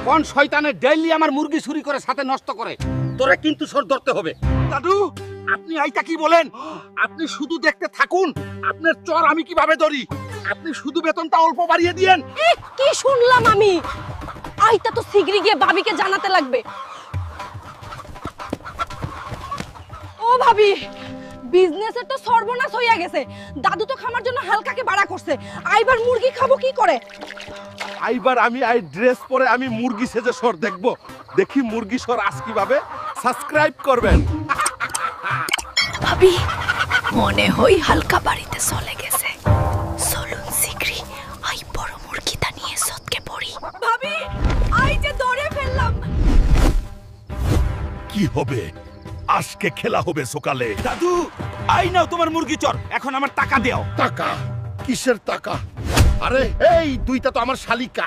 কোন শয়তানে ডেইলি আমার মুরগি চুরি করে সাথে নষ্ট করে, তোরে কিন্তু সর ধরতে হবে। দাদু আপনি আইতা কি বলেন? আপনি শুধু দেখতে থাকুন, আপনার চর আমি কিভাবে ধরি। আপনি শুধু বেতনটা অল্প বাড়িয়ে দিয়েন। কি শুনলাম আমি? আইতা তো শিগগিরই গিয়ে ভাবিকে জানাতে লাগবে। ও ভাবি, বিজনেসের তো সর্বনাশ হইয়া গেছে। দাদু তো খামার জন্য হালকাকে ভাড়া করছে, আইবার মুরগি খাবো কি করে? আইবার আমি ড্রেস পরে আমি মুরগি সেজে সর দেখবো। দেখি মুরগি সর আজ কিভাবে। সাবস্ক্রাইব করবেন। ভাবি মনে হই হালকা বাড়িতে চলে গেছে। চলুন শিগগিরই আই বড় মুরগিটা নিয়ে সৎকে পড়ি। ভাবি আই যে ধরে ফেললাম। কি হবে? আজকে খেলা হবে সকালে। দাদু আই নাও তোমার মুরগি চর, এখন আমার টাকা দাও। টাকা? কিসের টাকা? আরে এই দুইটা তো আমার শালিকা।